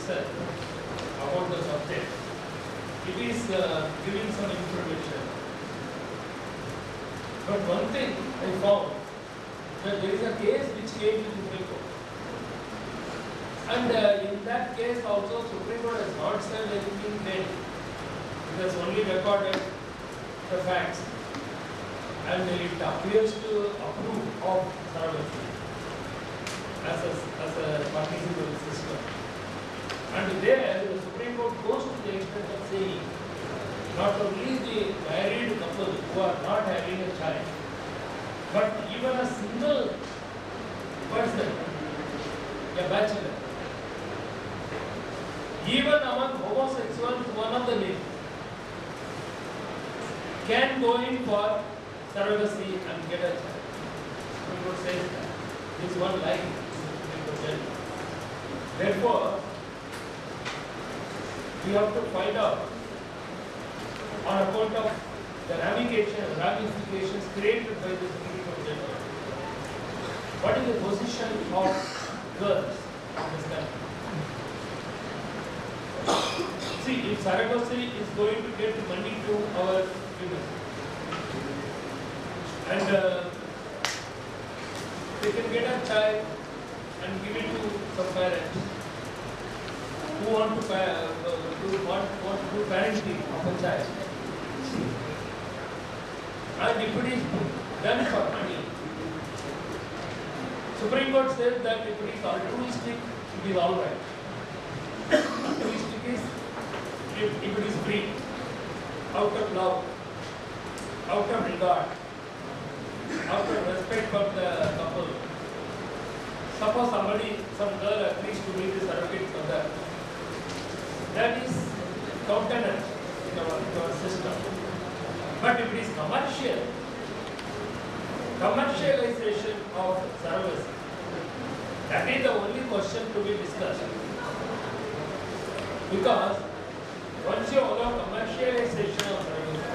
itself about the subject. It is giving some information. But one thing I found, that there is a case which came to Supreme Court. And in that case also Supreme Court has not said anything then. It has only recorded the facts. And it appears to approve of surrogacy as a participatory system. And there the Supreme Court goes to the extent of saying not only the married couple who are not having a child, but even a single person, a bachelor, even among homosexuals, one of the names, can go in for surrogacy and get a child. Supreme Court says that. This is one line. Therefore, we have to find out on account of the ramifications created by this critical gender. What is the position of girls in this country? See, if surrogacy is going to get money to our women, and they can get a child and give it to some parents who want to do parenting of a child. And if it is done for money, Supreme Court says that if it is altruistic, it is all right. Altruistic is if it is free, out of love, out of regard, out of respect for the couple. Suppose some girl agrees to meet the surrogate mother. That is countenance in our system. But if it is commercialization of surrogacy, that is the only question to be discussed. Because once you allow commercialization of surrogacy,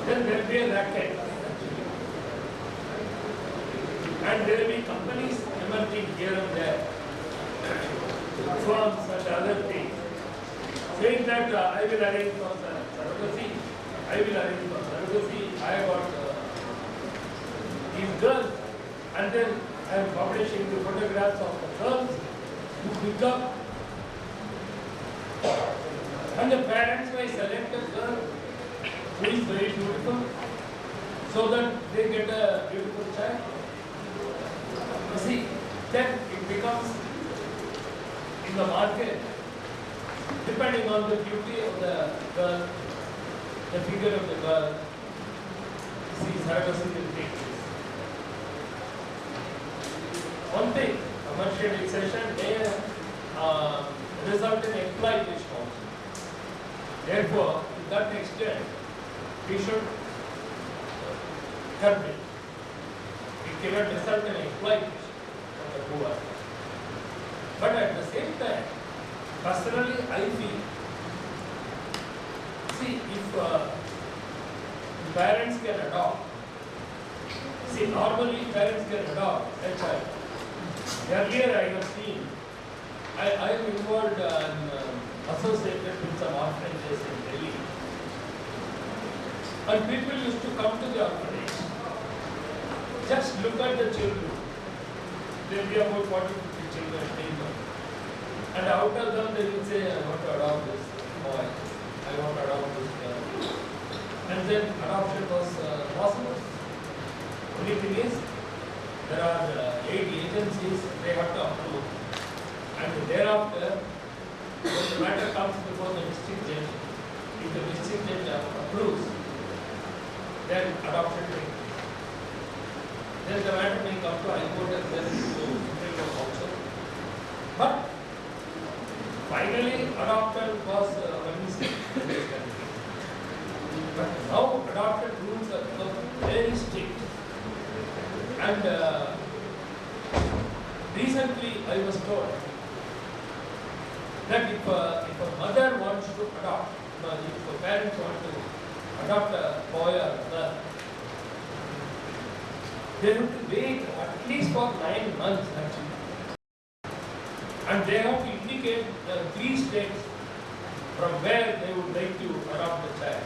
then there will be a racket. And there will be companies emerging here and there, firms and other things, saying that I will arrange for surrogacy, I got these girls, and then I am publishing the photographs of the girls who pick up, and the parents may select a girl who is very beautiful, so that they get a beautiful child. You see, then it becomes in the market, depending on the beauty of the girl, the figure of the girl. See, surrogacy will take place. One thing, commercialization may result in exploitation also. Therefore, to that extent, we should curb it. It cannot result in exploitation of the poor. But at the same time, personally, I feel, see, if parents can adopt, see, normally parents can adopt a child. Earlier I have seen, I am involved and associated with some orphanages in Delhi. And people used to come to the orphanage. Just look at the children. There will be about 40 to 50 children staying there. And out of them they will say, I want to adopt this boy, I want to adopt this girl. And then adoption was possible. Only thing is, there are 8 agencies they have to approve. And thereafter, when the matter comes before the district judge, if the district judge approves, then adoption takes place. Then the matter may come to High Court and then to Supreme Court also. But finally, adoption was permissible in this country. But now adoption rules are become very strict. And recently I was told that if a mother wants to adopt, if a parent wants to adopt a boy or a girl, they have to wait at least for 9 months actually. And they have to indicate the 3 states from where they would like to adopt the child.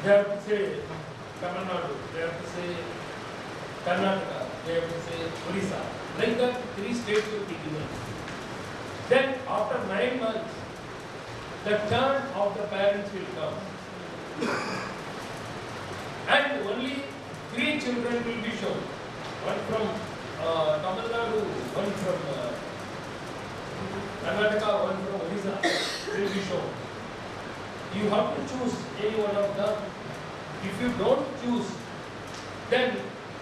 They have to say Tamil Nadu, they have to say Karnataka, they have to say Orissa. Like that, 3 states will be given. Then after 9 months, the turn of the parents will come. And only 3 children will be shown. One from Tamil Nadu, one from Karnataka, one from Orissa will be shown. You have to choose any one of them. If you don't choose, then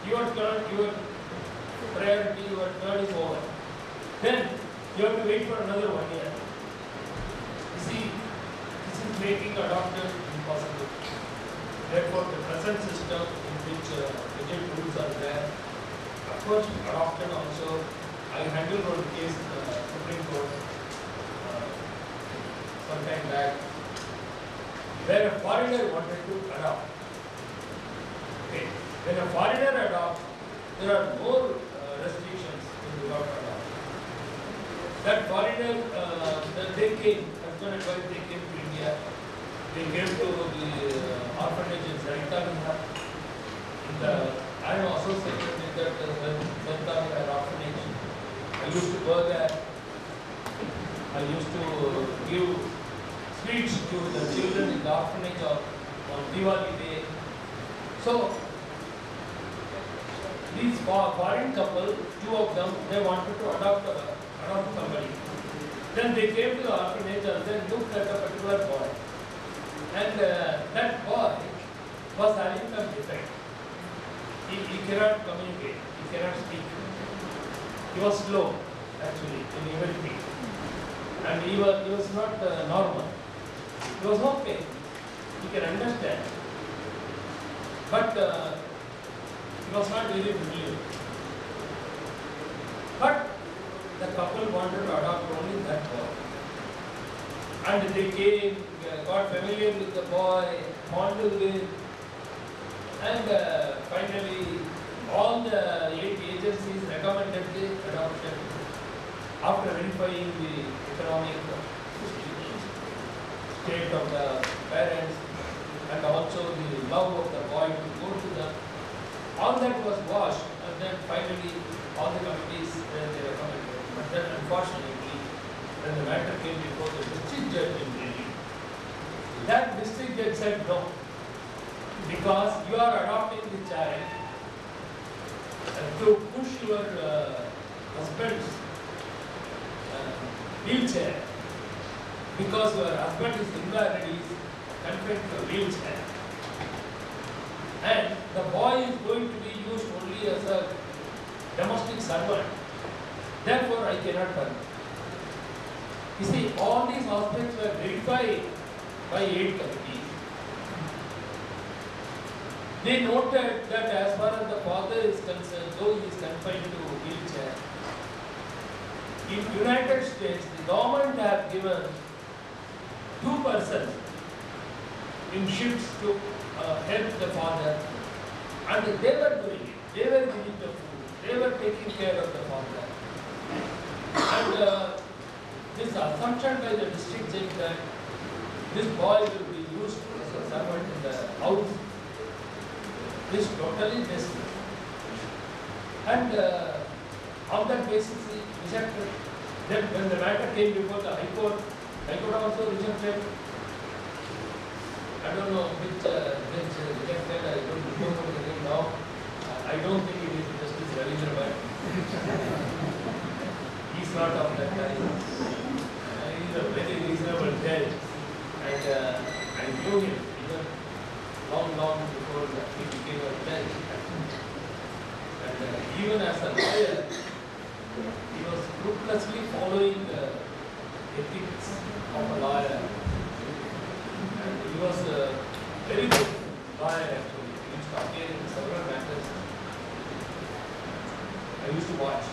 your turn, your priority, your turn is over. Then you have to wait for another 1 year. You see, this is making adoption impossible. Therefore, the present system in which rigid rules are there. Of course, adoption also. I handled one case in the Supreme Court some time back, where a foreigner wanted to adopt. Okay. When a foreigner adopts, there are more restrictions in the without adopt. That foreigner, they came, husband and wife, they came to India. They came to the orphanage in Zaitavina, in the, I am associated with that Zaitavina orphanage. I used to go there. I used to give sweets to the children in the orphanage on Diwali day. So, these foreign couple, 2 of them, they wanted to adopt somebody. Then they came to the orphanage and then looked at a particular boy. And that boy was having some defect. He cannot communicate, he cannot speak. He was slow, actually, in everything. And he was not normal. He was okay, he can understand. But he was not very familiar. But the couple wanted to adopt only that boy. And they came, got familiar with the boy, fondled him, and finally all the 8 agencies recommended the adoption after verifying the economic state of the parents and also the love of the boy to go to them. All that was washed, and then finally all the committees they recommended. But then unfortunately, when the matter came before the district judge in Delhi, that district judge said no, because you are adopting the child to push your husband's wheelchair, because your husband is invalid, confined to a wheelchair. And the boy is going to be used only as a domestic servant. Therefore, I cannot turn. You see, all these aspects were verified by 8 committees. They noted that as far as the father is concerned, though he is confined to a wheelchair, in United States, the government have given 2 persons in ships to help the father, and they were doing it. They were giving the food. They were taking care of the father. And this assumption by the district judge that this boy will be used as a servant in the house is totally baseless. And on that basis, he rejected. Then when the matter came before the High Court also rejected. I don't know which judge rejected, I don't remember the name now. I don't think it is Justice Ravindra. He's not of that time. He's a very reasonable judge. And I knew him even long before he became a judge. And even as a lawyer, he was scrupulously following the ethics of a lawyer. And he was a very good lawyer actually. He used to appear in several matters. I used to watch.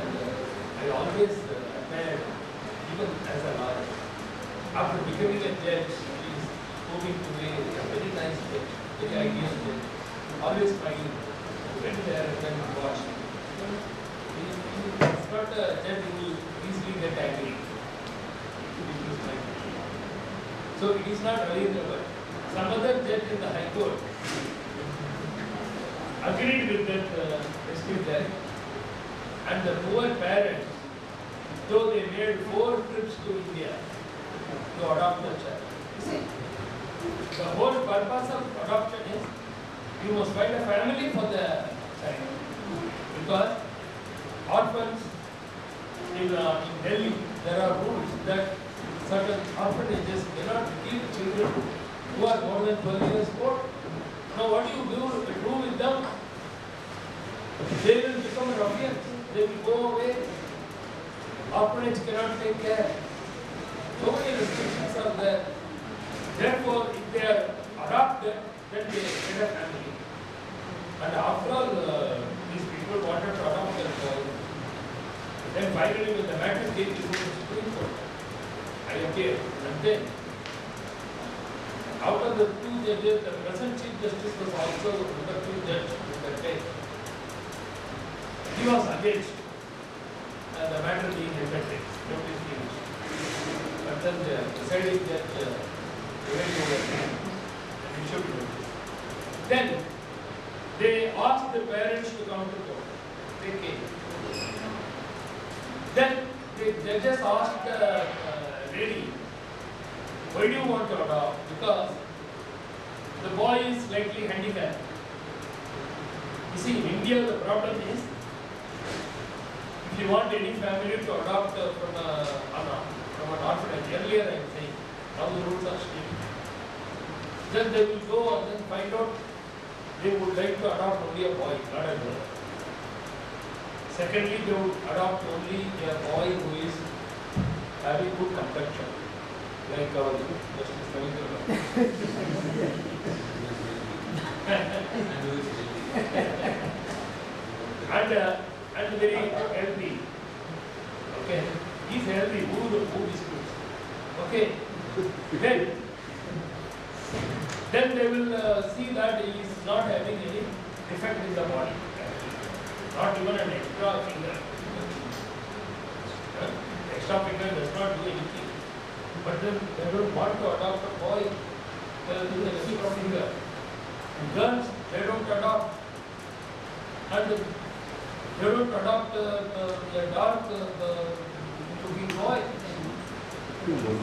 And I always admired, even as a lawyer. After becoming a judge, he is moving to be a very nice judge, very ideal judge. Always smiling. Went there and then watched. It's not a judge who will easily get angry. So it is not reasonable. Some other judge in the High Court agreed with that district judge, and the poor parents, though they made 4 trips to India to adopt the child. You see, the whole purpose of adoption is you must find a family for the child. Because orphans in Delhi, there are rules that certain orphanages cannot keep children who are more than 12 years old. Now what do you do with them? They will become ruffians. They will go away. Orphanage cannot take care. So many restrictions are there. Therefore, if they are adopted, then they get a family. And after all, these people wanted to adopt their boy. Then finally, when the matter came before the Supreme Court, I appeared. And then, out of the 2 judges, the present Chief Justice was also the two judge in that case. He was against the matter being effective. But then the deciding that and issued notice. Then they asked the parents to come to court. They came. Then the judges asked the lady, why do you want to adopt? Because the boy is slightly handicapped. You see, in India the problem is, if you want any family to adopt from an orphanage, earlier I am saying, now the rules are strict. Then they will go and then find out they would like to adopt only a boy, not a girl. Secondly, they would adopt only a boy who is having good complexion, like our Justice Ravindra. And very healthy. Okay, he's healthy. Who disputes? Okay, then they will see that he is not having any defect in the body. Not even an extra finger. Extra finger does not do anything. But then they don't want to adopt a boy with an extra finger. And girls, they don't adopt. And they don't adopt a dark looking boy.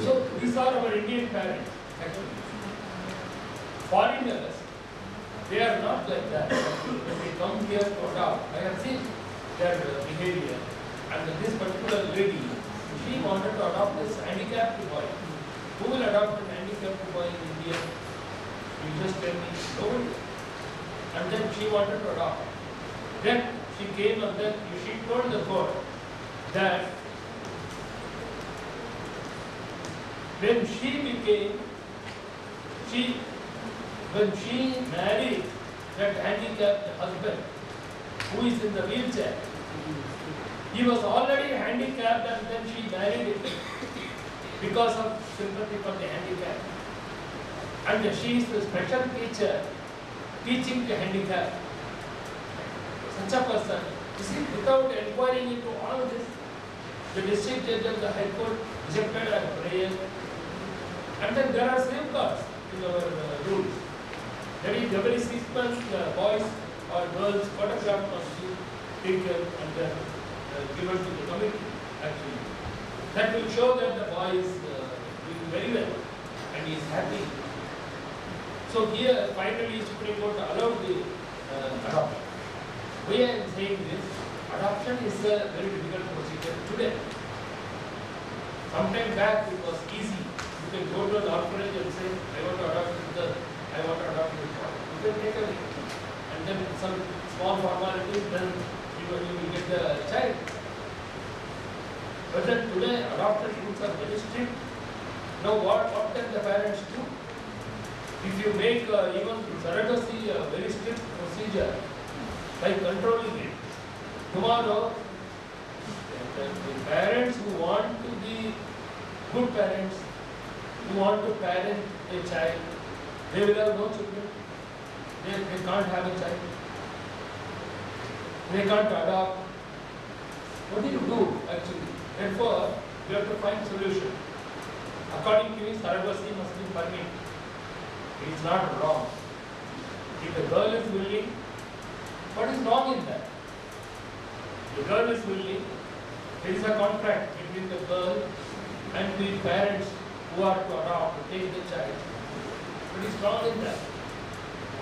So these are our Indian parents, actually. Foreigners, they are not like that. When they come here to adopt, I have seen their behavior. And this particular lady, she wanted to adopt this handicapped boy. Who will adopt an handicapped boy in India? You just tell me, nobody. And then she wanted to adopt. Then she came and then she told the court that when she married that handicapped husband who is in the wheelchair, he was already handicapped and then she married him because of sympathy for the handicapped. And she is the special teacher teaching the handicapped. Such a person, you see, without inquiring into all this, the district judge of the High Court rejected her prayer. And then there are safeguards in our rules. That is, every 6 months, boys or girls photograph must be taken and given to the committee, actually. That will show that the boy is doing very well and he is happy. So here, finally, Supreme Court allowed the adoption. Why I am saying this? Adoption is a very difficult procedure today. Sometime back it was easy. You can go to an orphanage and say, I want to adopt this girl, I want to adopt this boy. You can take away. And then some small formalities, then you will get the child. But then today adoption rules are very strict. Now what can the parents do? If you make even surrogacy a very strict procedure, by controlling it, tomorrow the parents who want to be good parents, who want to parent a child, they will have no children. They can't have a child. They can't adopt. What do you do actually? Therefore, you have to find solution. According to me, surrogacy must be permitted. It is not wrong. If the girl is willing, what is wrong in that? The girl is willing, there is a contract between the girl and the parents who are to adopt, to take the child. What is wrong in that?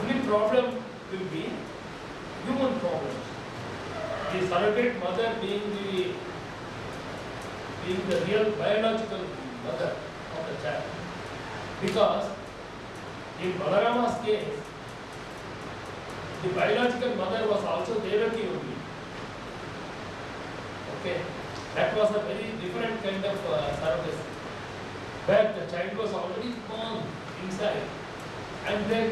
Only problem will be human problems. The surrogate mother being the real biological mother of the child. Because in Balarama's case, the biological mother was also Devaki only. Okay, that was a very different kind of surrogacy, where the child was already born inside, and then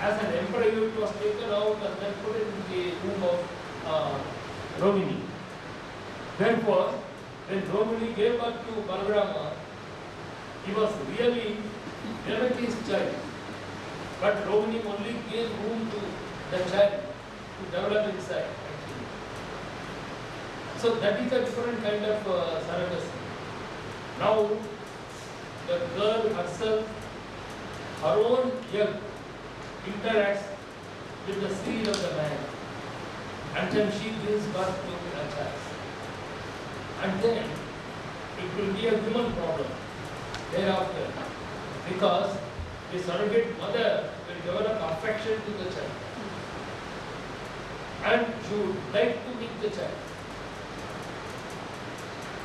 as an embryo it was taken out and then put in the womb of Romini. Therefore, when Romini gave birth to Balarama, he was really Devaki's child, but Romini only gave room to the child to develop inside. So that is a different kind of surrogacy. Now, the girl herself, her own egg interacts with the seed of the man, and then she gives birth to a child. And then it will be a human problem thereafter, because the surrogate mother will develop affection to the child, and she would like to meet the child.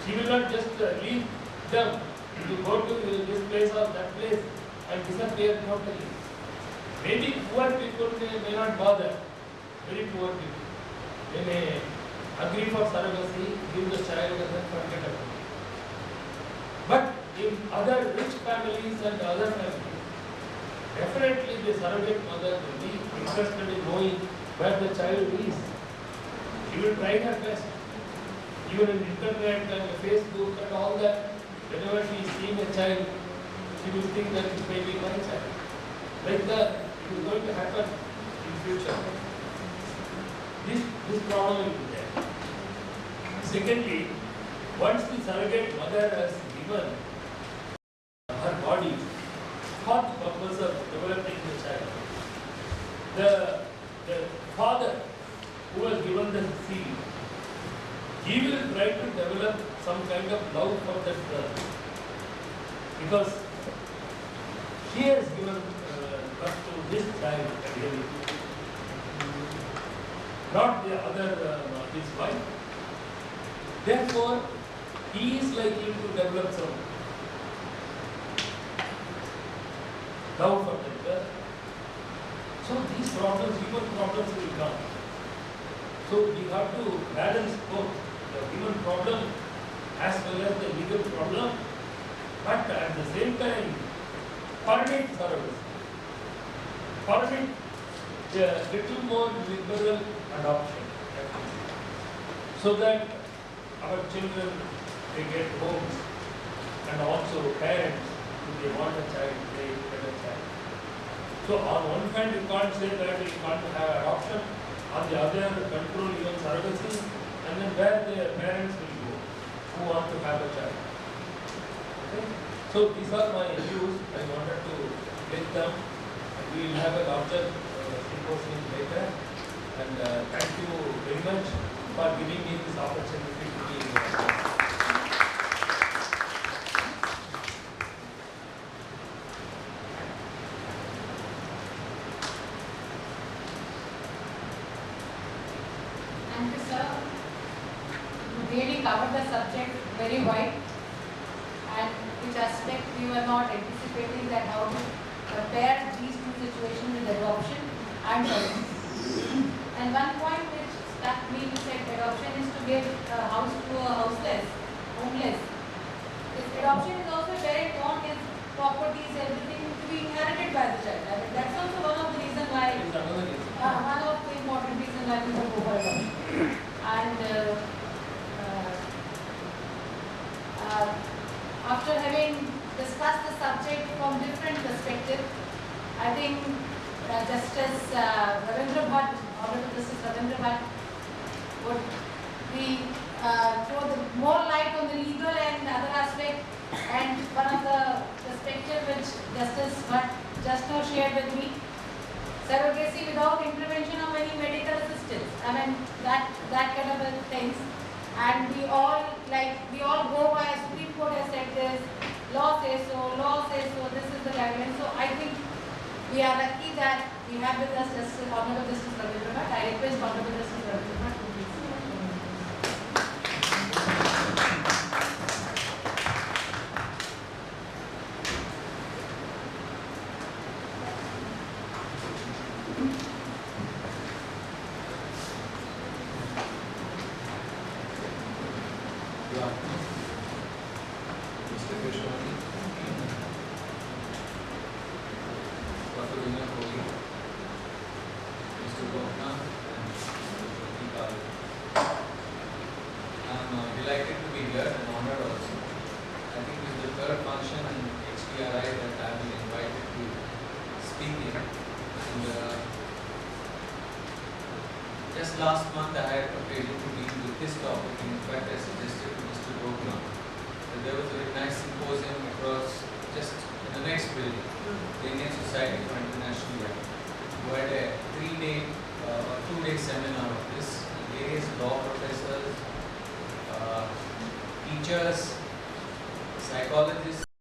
She will not just leave them to go to this place or that place and disappear totally. Maybe poor people may not bother, very poor people. They may agree for surrogacy, give the child and then forget about it. But in other rich families and other families, definitely the surrogate mother will be interested in knowing where the child is. She will try her best. Even in internet and Facebook and all that, whenever she is seeing a child, she will think that it may be my child. Like that, it is going to happen in future. This problem will be there. Secondly, once the surrogate mother has given her body for the purpose of developing the child, the father who has given the seed, he will try to develop some kind of love for that girl, because she has given birth to this child, really, not the other, his wife. Therefore, he is likely to develop some love for that girl. So these problems, human problems will come. So we have to balance both the human problem as well as the legal problem, but at the same time, permit surrogacy. Permit a little more liberal adoption, so that our children, they get homes, and also parents, if they want a child, they get a child. So on one hand, you can't say that you can't have adoption, on the other, control even surrogacy, and then where the parents will go who want to have a child. Okay? So these are my views. I wanted to take them, and we will have a larger symposium later. And thank you very much for giving me this opportunity to be here. Thank you, sir. You really covered the subject very wide, and which aspect we were not anticipating, that how to compare these two situations with adoption and surrogacy. And one point which struck me, you said adoption is to give a house to a houseless, homeless. This adoption is also where it wants his properties, everything to be inherited by the child. I mean, that's also one of the reasons why, one of the important reasons why people go for adoption. And after having discussed the subject from different perspectives, I think Justice Ravindra Bhatt, Honorable Justice Ravindra Bhatt, would be throw the more light on the legal and other aspect. And one of the perspective which Justice Bhatt just now shared with me, surrogacy without intervention of any medical assistance. I mean that kind of a things. And we all go by Supreme Court has said this, law says so, this is the guideline. So I think we are lucky that we have with us Justice Honorable Justice Ravindra Bhatt. I request Honorable Justice Ravindra Bhatt to please. Mr. Krishwani, Dr. Vinay Kohli, Mr. Gogna, and Mr. Kali. I'm delighted to be here and honored also. I think this is the third function in HDRI that I have been invited to speak in. And just last month I had occasion to deal with this topic. In fact, I suggested to Mr. Gogna that there was a very nice symposium across just in the next building, the Indian Society for International Law, who had a 3-day or 2-day seminar of this. Various law professors, teachers, psychologists,